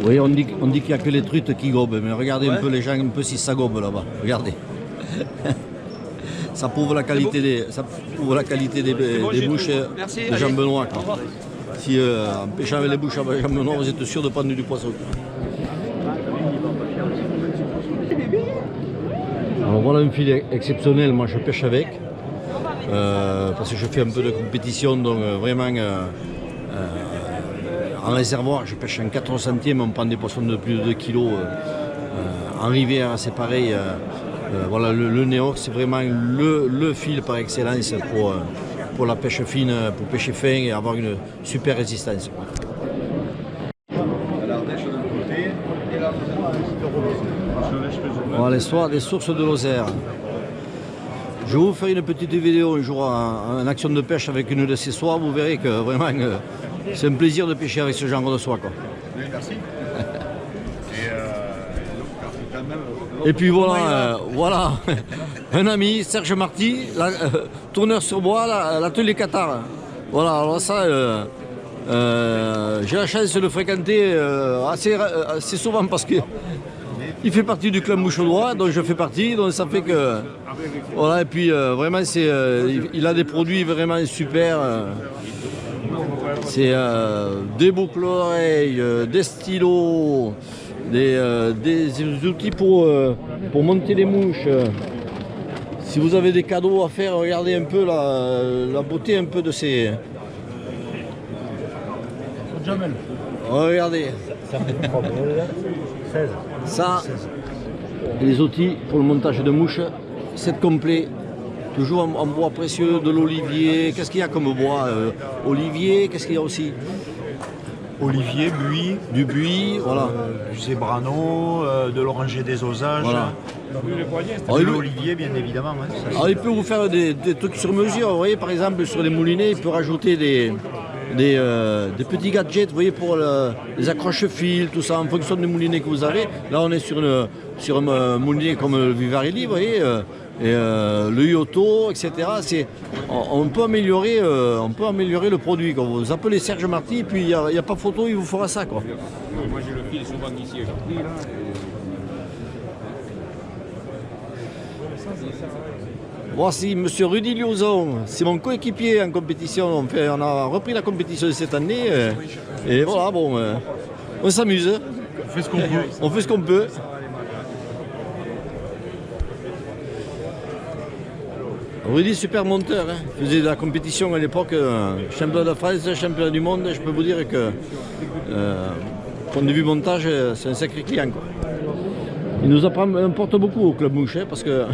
Oui, on dit qu'il n'y a que les truites qui gobent, mais regardez un peu les gens, un peu si ça gobe là-bas. Regardez. Ça prouve la qualité des bouches de Jean-Benoît. Si en pêchant avec les bouches à Jean-Benoît, vous êtes sûr de prendre du poisson. Alors voilà un filet exceptionnel, moi je pêche avec. Parce que je fais un peu de compétition, donc vraiment en réservoir, je pêche en 4 centièmes, on prend des poissons de plus de 2 kg. En rivière, c'est pareil. Voilà, le Néox, c'est vraiment le fil par excellence pour la pêche fine, pour pêcher fin et avoir une super résistance. Voilà l'histoire des sources de Lozère. Je vais vous faire une petite vidéo un jour en action de pêche avec une de ces soies. Vous verrez que vraiment c'est un plaisir de pêcher avec ce genre de soie. Oui, merci. Et puis voilà, voilà un ami, Serge Marty, tourneur sur bois, l'atelier Qatar. Voilà, alors ça, j'ai la chance de le fréquenter assez souvent parce que il fait partie du club Mouche-Droit, dont je fais partie, donc ça fait que... Voilà, et puis vraiment, il a des produits vraiment super. C'est des boucles oreilles, des stylos, des outils pour monter les mouches. Si vous avez des cadeaux à faire, regardez un peu la beauté un peu de ces... Regardez. Ça, les outils pour le montage de mouches, set complet, toujours en bois précieux, de l'olivier. Qu'est-ce qu'il y a comme bois olivier, qu'est-ce qu'il y a aussi? Olivier, buis. Du buis, voilà. Du zébrano, de l'oranger des osages. Voilà. De l'olivier, bien évidemment. Hein, ça, alors, il peut vous faire des trucs sur mesure. Vous voyez, par exemple, sur les moulinets, il peut rajouter des petits gadgets, vous voyez, pour les accroches-fils, tout ça, en fonction du moulinet que vous avez. Là, on est sur un moulinet comme le Vivarelli, vous voyez, et le Yoto, etc. On peut améliorer le produit. Quand vous appelez Serge Marty, puis il n'y a pas photo, il vous fera ça, quoi. Moi, j'ai le fil souvent ici aujourd'hui, là. Voici M. Rudy Liozon, c'est mon coéquipier en compétition. On a repris la compétition cette année et voilà, bon, on s'amuse. On fait ce qu'on peut. On fait ce qu'on peut. Rudy, super monteur, hein. Il faisait de la compétition à l'époque, championnat de France, championnat du monde. Je peux vous dire que, point de vue montage, c'est un sacré client, quoi. Il nous apporte beaucoup au Club Mouche, hein, parce que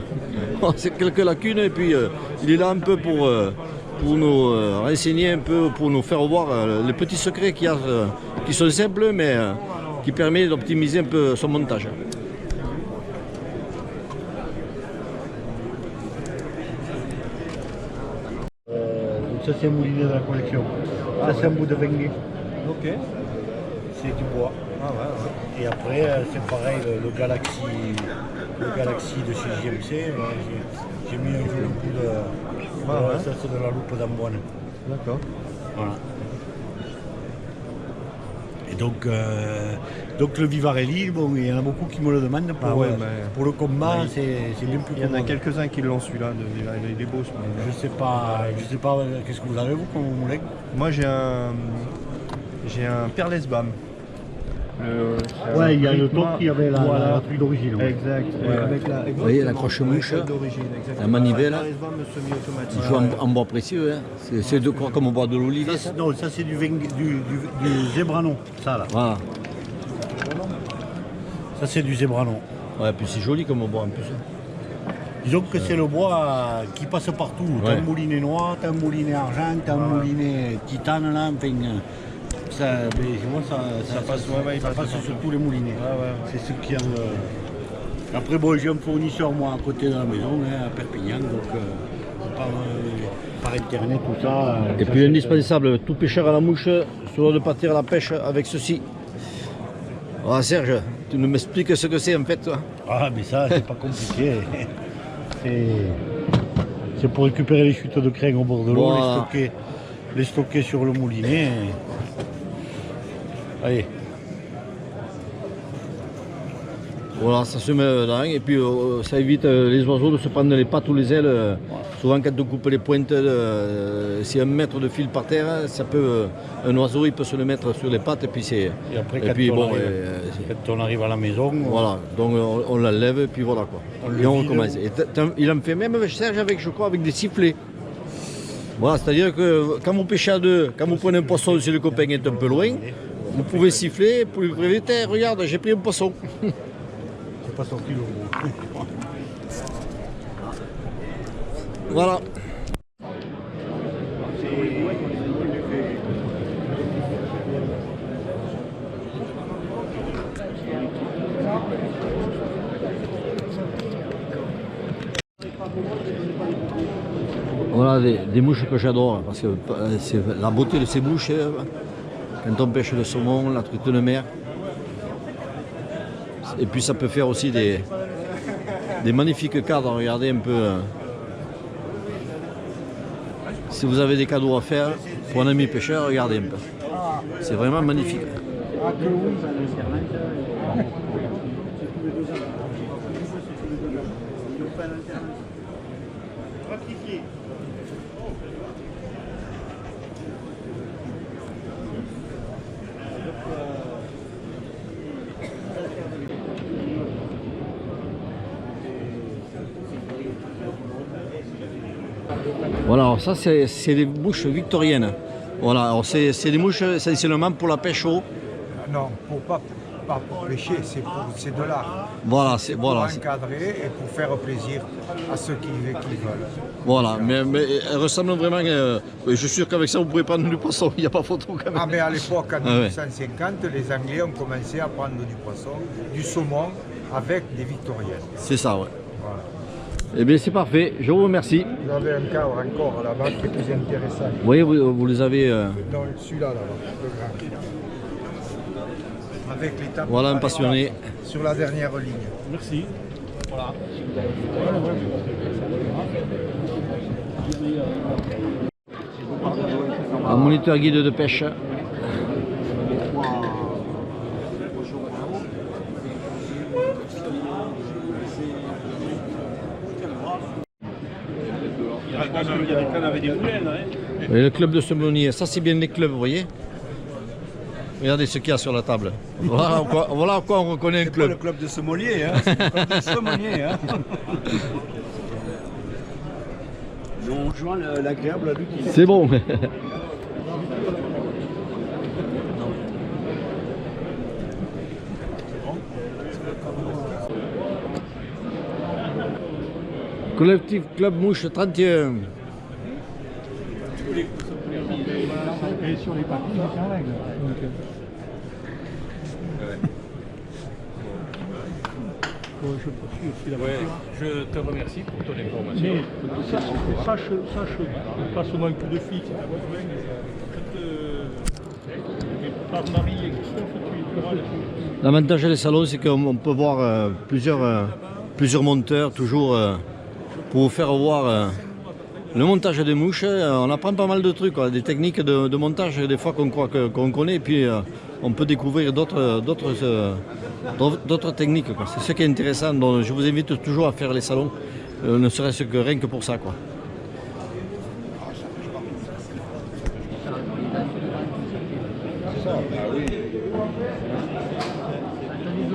c'est quelques lacunes et puis il est là un peu pour nous renseigner un peu, pour nous faire voir les petits secrets qu'il y a, qui sont simples mais qui permettent d'optimiser un peu son montage. Ça c'est un moulinet de la collection. Ça c'est un bout de Vengue. Ok. C'est du bois. Ah ouais, ouais. Et après c'est pareil, le Galaxy de chez JMC. J'ai mis un joli coup de... Ça c'est de la loupe d'Amboine. D'accord. Voilà. Et donc le Vivarelli, bon, il y en a beaucoup qui me le demandent pour le combat, c'est bien plus. Il y en a quelques-uns qui l'ont celui-là, il est beau ce moulin. Je sais pas, qu'est-ce que vous avez vous comme moulin? Moi j'ai un Perlesbam. Ouais, il y a le top qui avait la truc d'origine. Ouais. Exact. Vous voyez l'accroche-mouche, la manivelle, semi-automatique. il joue en bois précieux, hein. C'est de quoi comme au bois de l'olivier. Non, ça c'est du zébranon, ça là. Voilà. Ça c'est du zébranon. Ouais, puis c'est joli comme au bois en plus. Disons que c'est le bois qui passe partout. Ouais. T'as un moulinet noir, t'as un moulinet argent, t'as un moulinet titane là, enfin. Ça passe sur tous les moulinets. C'est ce qui a. Après, bon, j'ai un fournisseur moi à côté de la maison, hein, à Perpignan, donc par internet, tout ça. Et puis indispensable, tout pêcheur à la mouche se doit de partir à la pêche avec ceci. Ah Serge, tu nous m'expliques ce que c'est en fait, toi? Ah, mais ça, c'est pas compliqué. C'est pour récupérer les chutes de craie au bord de l'eau, voilà. les stocker sur le moulinet. Allez. Voilà, ça se met dedans et puis ça évite les oiseaux de se prendre les pattes ou les ailes. Souvent quand on coupe les pointes, si un mètre de fil par terre, ça peut, un oiseau il peut se le mettre sur les pattes et puis c'est. Et après, quand on arrive à la maison, voilà, donc on l'enlève et puis voilà quoi. Et on recommence. Et il en fait même Serge avec, je crois, avec des sifflets. Voilà, c'est-à-dire que quand vous pêchez à deux, quand vous prenez un poisson si le copain est un peu loin, vous pouvez siffler pour lui prévenir, regarde, j'ai pris un poisson. c'est pas sorti le gros. Voilà. Voilà des mouches que j'adore parce que c'est la beauté de ces mouches. Quand on pêche le saumon, la truite de mer. Et puis ça peut faire aussi des magnifiques cadres. Regardez un peu. Si vous avez des cadeaux à faire pour un ami pêcheur, regardez un peu. C'est vraiment magnifique. Voilà, alors ça c'est des mouches victoriennes. Voilà, alors c'est des mouches essentiellement pour la pêche au. Non, pas pour pêcher, c'est de l'art. Voilà, c'est pour encadrer et pour faire plaisir à ceux qui veulent. Voilà, mais elles ressemblent vraiment. Je suis sûr qu'avec ça vous pouvez prendre du poisson, il n'y a pas photo quand même. Ah mais à l'époque, en 1950, les Anglais ont commencé à prendre du poisson, du saumon avec des victoriennes. C'est ça, ouais. Voilà. Eh bien c'est parfait, je vous remercie. Vous avez un cadre encore là-bas qui est plus intéressant. Vous voyez, vous les avez. Dans celui-là, là-bas, le grand. Avec l'étape. Voilà un passionné. Sur la dernière ligne. Merci. Voilà. Un moniteur guide de pêche. Il y a des cannes avec des moulins, Et le club de saumonier, ça c'est bien les clubs, vous voyez. Regardez ce qu'il y a sur la table. Voilà quoi on reconnaît un club. Le club de sommelier, hein. C'est le club de sommelier, hein. On joint l'agréable à l'utile. C'est bon. Collectif Club Mouche 31. Et sur les papiers, c'est en règle. Je poursuis aussi la Je te remercie pour ton information. Mais sache, pas seulement un coup de fil. Par Marie et Christophe, tu feras L'avantage des salons, c'est qu'on peut voir plusieurs monteurs, toujours pour vous faire voir le montage des mouches. On apprend pas mal de trucs, des techniques de montage des fois qu'on croit qu'on connaît, et puis on peut découvrir d'autres techniques. C'est ce qui est intéressant, donc je vous invite toujours à faire les salons, ne serait-ce que rien que pour ça.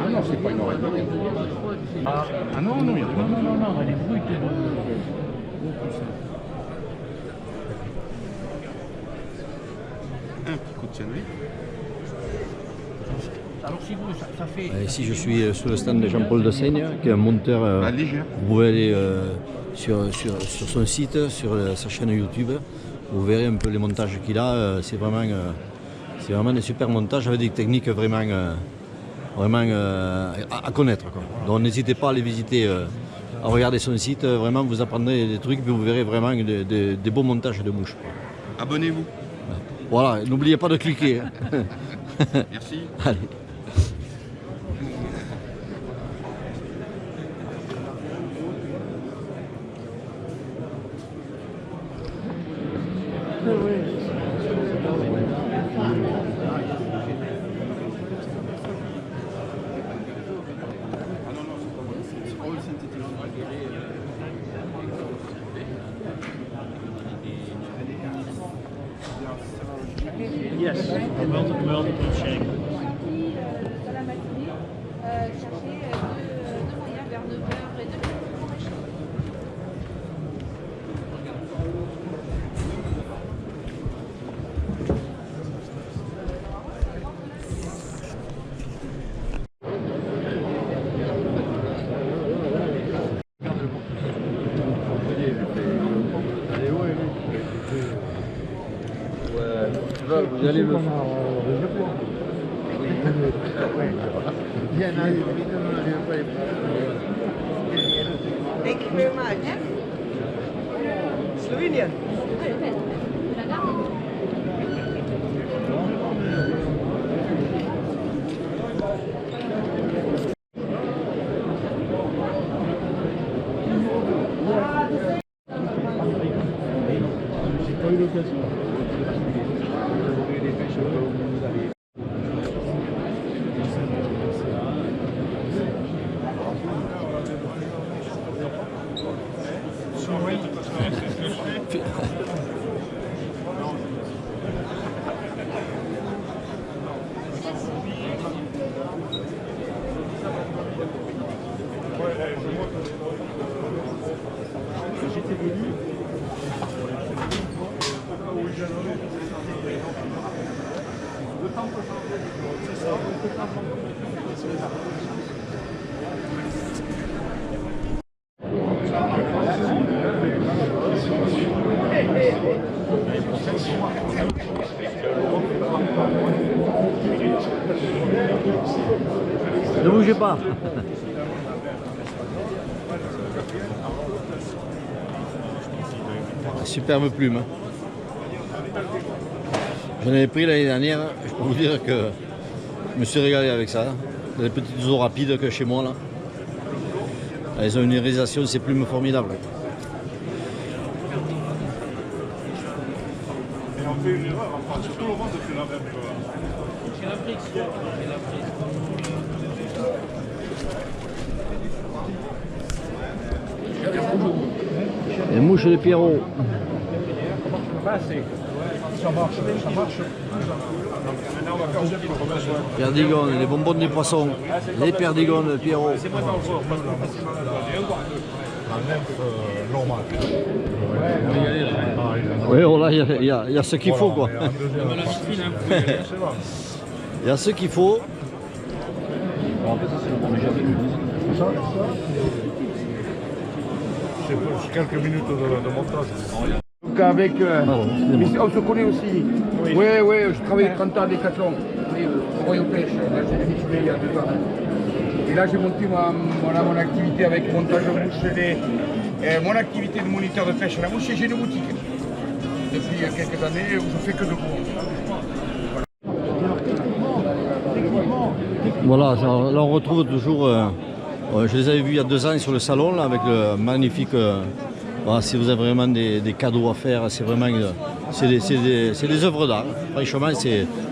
Ah non, c'est pas une oreille. Ah non, non, elle est brute. Un petit coup de chenille. Alors si vous, ça fait... Ici je suis sur le stand de Jean-Paul de Seigne, qui est un monteur. Vous pouvez aller sur son site, sur sa chaîne YouTube. Vous verrez un peu les montages qu'il a. C'est vraiment des super montages avec des techniques vraiment à connaître. Donc n'hésitez pas à les visiter, à regarder son site. Vraiment vous apprendrez des trucs, puis vous verrez vraiment des beaux montages de mouches. Abonnez-vous. Voilà, n'oubliez pas de cliquer. Merci. Allez. meurtre de chien. Dans la matinée, chercher deux moyens vers 9h30. Vous allez le Thank you very much. Slovenian. Ne bougez pas. Superbe plume. Hein. J'en avais pris l'année dernière, je peux vous dire que je me suis régalé avec ça. Des petites eaux rapides que chez moi là. Elles ont une irisation de ces plumes formidables. Et on fait une erreur, enfin, surtout au monde, c'est la même erreur. Les mouches de Pierrot. Ça marche. Perdigones, les bonbons des poissons, les perdigones de Pierrot. Normal. Oui, oh là, il y a ce qu'il faut quoi. Il y a ce qu'il faut. C'est quelques minutes de montage. Donc avec, on se connaît aussi. Oui, je travaillais 30 ans à Decathlon. Au Royaume Pêche, là j'ai démissionné il y a 2 ans. Et là j'ai monté mon activité avec montage de mouches, mon activité de moniteur de pêche à la mouche et j'ai une boutique. Depuis quelques années où je fais que de gros. Voilà, là on retrouve toujours, je les avais vus il y a 2 ans sur le salon là, avec le magnifique, voilà, si vous avez vraiment des cadeaux à faire, c'est vraiment, c'est des œuvres d'art, franchement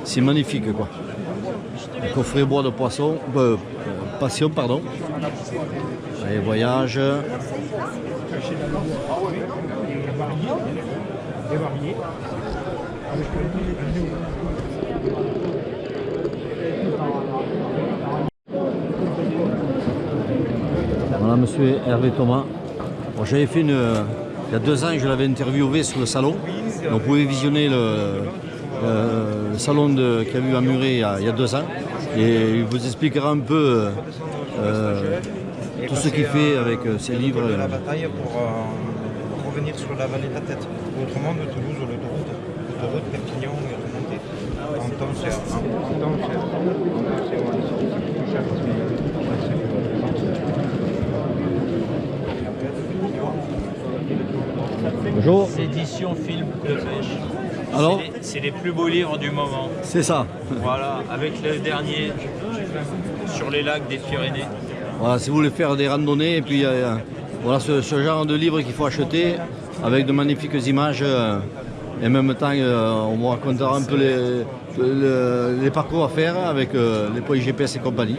c'est magnifique quoi. Le coffret bois de poisson, passion pardon, allez voyage. Voilà monsieur Hervé Thomas. Bon, j'avais fait il y a 2 ans, je l'avais interviewé sur le salon. Donc vous pouvez visionner le salon qu'il y a eu à Muret il y a 2 ans. Et il vous expliquera un peu tout ce qu'il fait avec ses livres. La bataille pour revenir sur la vallée de la Tête. Autrement, de Toulouse, l'autoroute Perpignan et remonter. En temps cher. Bonjour. Édition film de pêche. Alors, c'est les plus beaux livres du moment. c'est ça. Voilà, avec le dernier sur les lacs des Pyrénées. Voilà, si vous voulez faire des randonnées, et puis voilà ce genre de livre qu'il faut acheter avec de magnifiques images. Et en même temps, on vous racontera un peu les parcours à faire avec les points GPS et compagnie.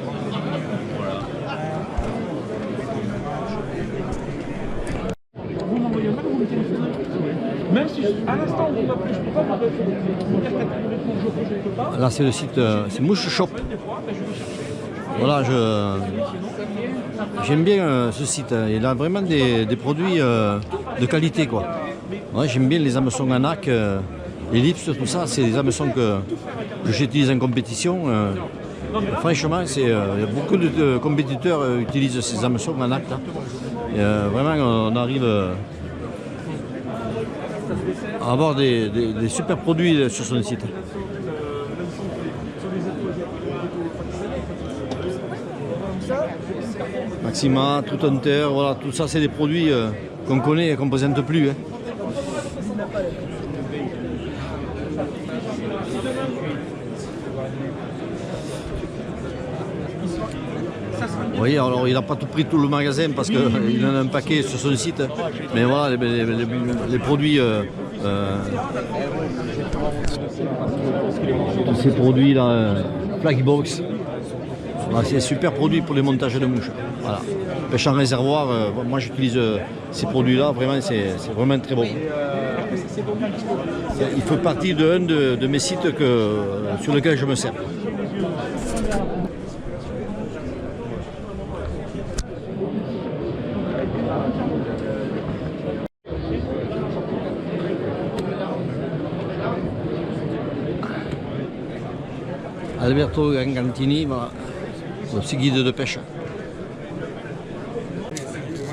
Même si à l'instant vous m'appelez, je ne peux pas Là c'est le site, c'est Mouche Shop. Voilà, j'aime bien ce site. Il a vraiment des produits de qualité, quoi. Ouais, j'aime bien les hameçons Anak, Ellipse, tout ça. C'est des hameçons que j'utilise en compétition. Franchement, il y a beaucoup de compétiteurs utilisent ces hameçons Anak. Vraiment, on arrive à avoir des super produits sur son site. Maxima, True Hunter, voilà, tout ça c'est des produits qu'on connaît et qu'on ne présente plus. Hein. Vous voyez, alors il n'a pas tout pris tout le magasin parce qu'il en a un paquet sur son site, mais voilà les produits, tous ces produits là, Flagybox. C'est un super produit pour les montages de mouches. Voilà. Pêche en réservoir, moi j'utilise ces produits-là, vraiment c'est vraiment très bon. Il fait partie d'un de mes sites sur lequel je me sers. Alberto Gangantini, voilà. Le petit guide de pêche.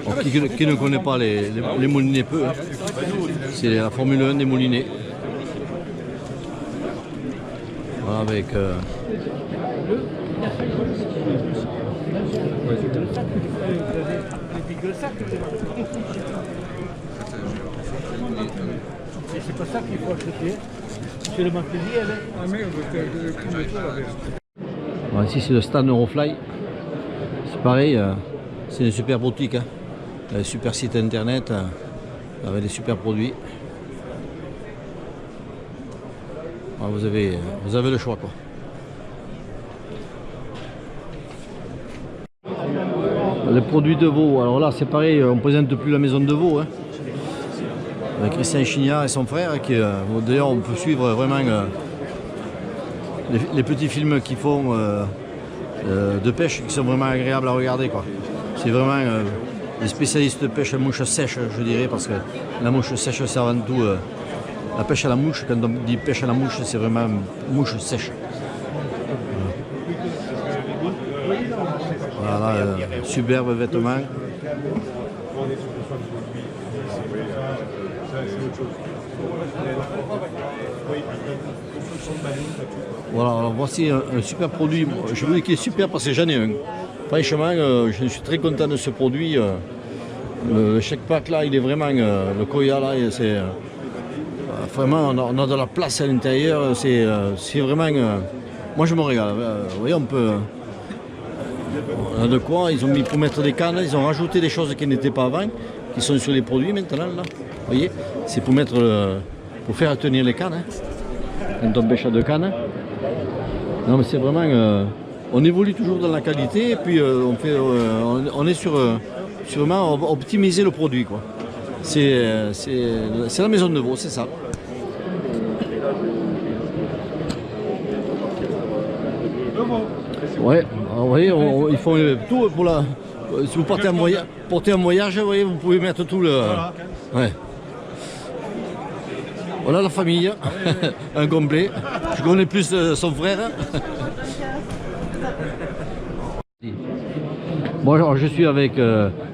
Alors, qui ne connaît pas les moulinets peu, hein. C'est la Formule 1 des moulinets. Voilà, avec c'est pas ça qu'il faut acheter. C'est le matériel. voilà, ici c'est le stand Eurofly. C'est pareil, c'est une super boutique, hein. Un super site internet avec des super produits. Alors, vous avez le choix, quoi. Les produits de veau, alors là c'est pareil, on ne présente plus la maison de veau, hein. Avec Christian Chignard et son frère, qui d'ailleurs on peut suivre vraiment les petits films qu'ils font de pêche qui sont vraiment agréables à regarder, quoi. C'est vraiment des spécialistes de pêche à mouche sèche, je dirais, parce que la mouche sèche c'est avant tout la pêche à la mouche. Quand on dit pêche à la mouche, c'est vraiment mouche sèche. Voilà, superbe vêtement. Voilà, alors voici un super produit. Je vous dis qu'il est super parce que j'en ai un. Franchement, je suis très content de ce produit. Le chèque pack là, il est vraiment, le Koya là, c'est vraiment, on a de la place à l'intérieur. C'est vraiment, moi je me régale. Vous voyez, on a de quoi. Ils ont mis pour mettre des cannes, ils ont rajouté des choses qui n'étaient pas avant, qui sont sur les produits maintenant là. Vous voyez, c'est pour mettre, pour faire tenir les cannes, hein, quand on pêche à deux cannes. Non mais c'est vraiment, on évolue toujours dans la qualité et puis on est sur vraiment optimiser le produit, quoi. C'est la maison de veau, c'est ça. Ouais, vous voyez, ils font tout pour la. Si vous partez en voyage, vous voyez, vous pouvez mettre tout le. Ouais. Voilà la famille, un complet. Je connais plus son frère. Bon, alors je suis avec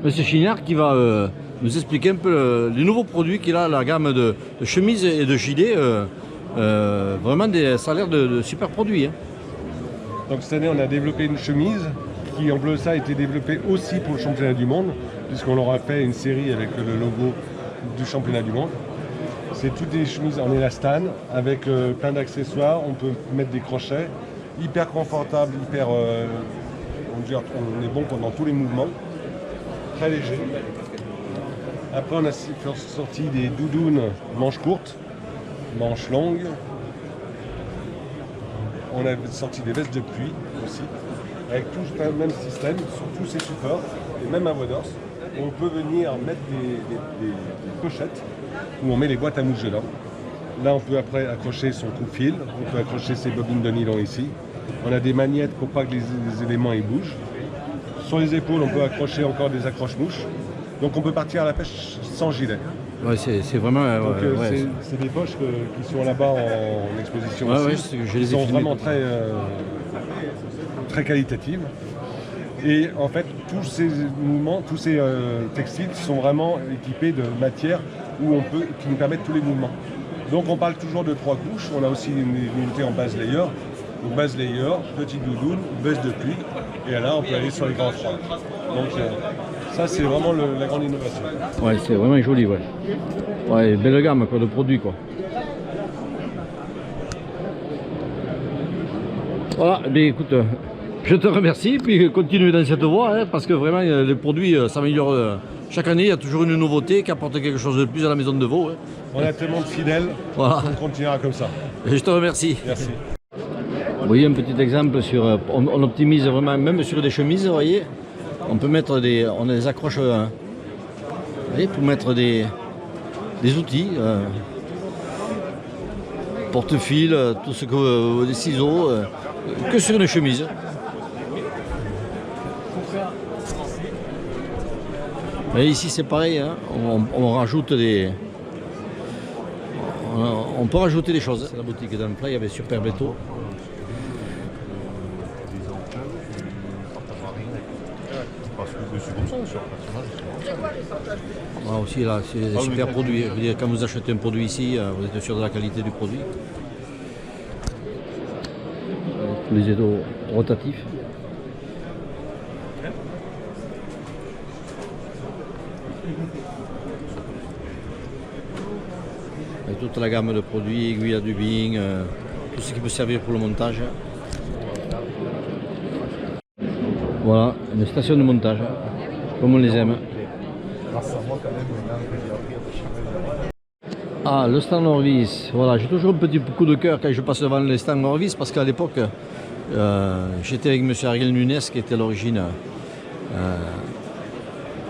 Monsieur Chignard qui va nous expliquer un peu les nouveaux produits qu'il a, la gamme de chemises et de gilets. Vraiment, ça a l'air de super produits, hein. Donc cette année, on a développé une chemise qui, en bleu, ça a été développée aussi pour le championnat du monde, puisqu'on leur a fait une série avec le logo du championnat du monde. C'est toutes des chemises en élastane avec plein d'accessoires. On peut mettre des crochets, hyper confortable, hyper. On est bon pendant tous les mouvements, très léger. Après, on a sorti des doudounes manches courtes, manches longues. On a sorti des vestes de pluie aussi, avec tout le même système sur tous ces supports, et même à voie d'orse. On peut venir mettre des pochettes où on met les boîtes à mouches dedans. Là, on peut après accrocher son coupe-fil, on peut accrocher ses bobines de nylon ici. On a des magnettes pour pas que les éléments ils bougent. Sur les épaules, on peut accrocher encore des accroche-mouches. Donc on peut partir à la pêche sans gilet. Ouais, c'est vraiment... c'est des poches qui sont là-bas en exposition aussi. Je les ai sont filmées, vraiment très qualitatives. Et en fait, tous ces mouvements, tous ces textiles sont vraiment équipés de matières qui nous permettent tous les mouvements. Donc on parle toujours de 3 couches. On a aussi une unité en base layer. Donc base layer, petite doudoune, veste de pluie. Et là, on peut aller sur les grands froids. Donc ça, c'est vraiment la grande innovation. Ouais, c'est vraiment joli, ouais. Ouais, belle gamme quoi, de produits, quoi. Voilà, bien écoute, je te remercie, puis continue dans cette voie, hein, parce que vraiment, les produits s'améliorent. Chaque année, il y a toujours une nouveauté qui apporte quelque chose de plus à la maison de veau. Hein. On a tellement de fidèles, voilà. On continuera comme ça. Et je te remercie. Merci. Vous voyez un petit exemple sur, on optimise vraiment, même sur des chemises, vous voyez, on peut mettre on les accroche, vous voyez, pour mettre des outils, porte-fil, tout ce que, des ciseaux, que sur une chemise. Et ici c'est pareil, hein, on rajoute on peut rajouter des choses. C'est la boutique d'Emplay avec Super Beto. Ah, aussi là, c'est des super produits. Je veux dire, quand vous achetez un produit ici, vous êtes sûr de la qualité du produit. Tous les étaux rotatifs. Et toute la gamme de produits, aiguilles à dubing, tout ce qui peut servir pour le montage. Voilà, une station de montage, comme on les aime. Ah, le stand Orvis, voilà, j'ai toujours un petit coup de cœur quand je passe devant les stands Orvis, parce qu'à l'époque, j'étais avec M. Ariel Nunes, qui était à l'origine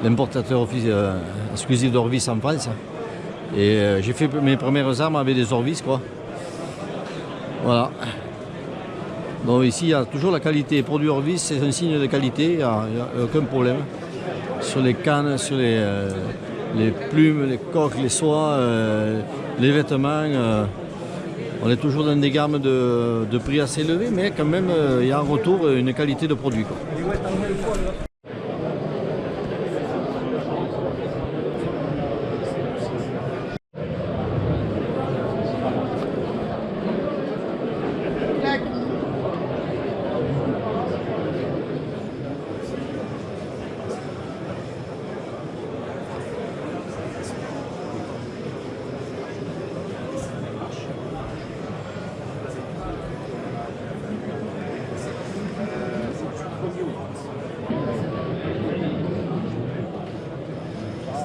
l'importateur exclusif d'Orvis en France. Et j'ai fait mes premières armes avec des Orvis, quoi. Voilà. Donc ici, il y a toujours la qualité. Produit Orvis, c'est un signe de qualité, il n'y a aucun problème. Sur les cannes, sur les plumes, les coques, les soies, les vêtements, on est toujours dans des gammes de prix assez élevés, mais quand même, il y a en retour une qualité de produit, quoi.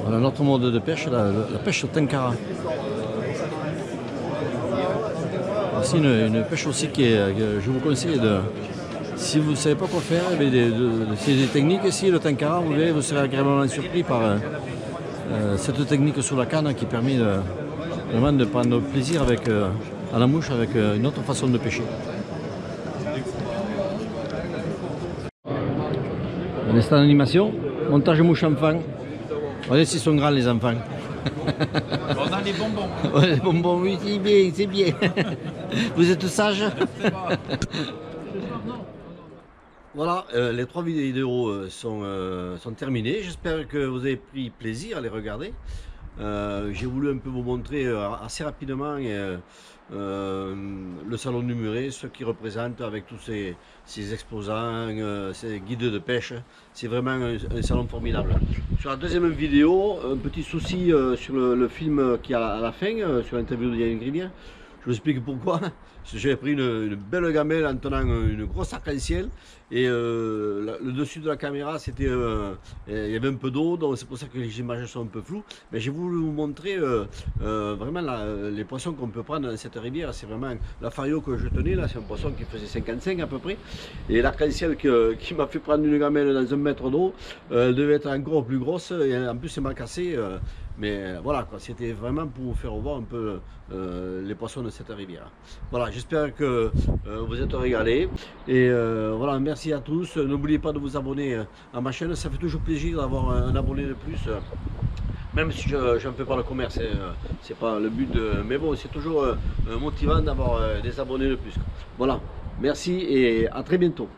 Voilà notre mode de pêche, la pêche au tenkara. C'est une pêche aussi que je vous conseille de... Si vous ne savez pas quoi faire, c'est des techniques ici, le tenkara, vous verrez, vous serez agréablement surpris par cette technique sur la canne qui permet vraiment de prendre plaisir à la mouche avec une autre façon de pêcher. Un instant d'animation, montage mouche enfant. Regardez s'ils sont grands les enfants. On a les bonbons. Ouais, les bonbons, oui, c'est bien, c'est bien. Vous êtes sages? Voilà, les 3 vidéos sont terminées. J'espère que vous avez pris plaisir à les regarder. J'ai voulu un peu vous montrer assez rapidement le salon du Muret, ce qui représente avec tous ces exposants, ces guides de pêche. C'est vraiment un salon formidable. Sur la deuxième vidéo, un petit souci sur le film qui est à la fin, sur l'interview de Yann Gribien. Je vous explique pourquoi. J'avais pris une belle gamelle en tenant une grosse arc-en-ciel et le dessus de la caméra, il y avait un peu d'eau, donc c'est pour ça que les images sont un peu floues. Mais j'ai voulu vous montrer vraiment les poissons qu'on peut prendre dans cette rivière. C'est vraiment la fario que je tenais là, c'est un poisson qui faisait 55 à peu près. Et l'arc-en-ciel qui m'a fait prendre une gamelle dans 1 mètre d'eau, elle devait être encore plus grosse et en plus c'est mal cassé. Mais voilà, c'était vraiment pour vous faire voir un peu les poissons de cette rivière. Voilà, j'espère que vous êtes régalés. Et voilà, merci à tous. N'oubliez pas de vous abonner à ma chaîne, ça fait toujours plaisir d'avoir un abonné de plus. Même si je ne fais pas le commerce, c'est pas le but, mais bon, c'est toujours motivant d'avoir des abonnés de plus. Voilà, merci et à très bientôt.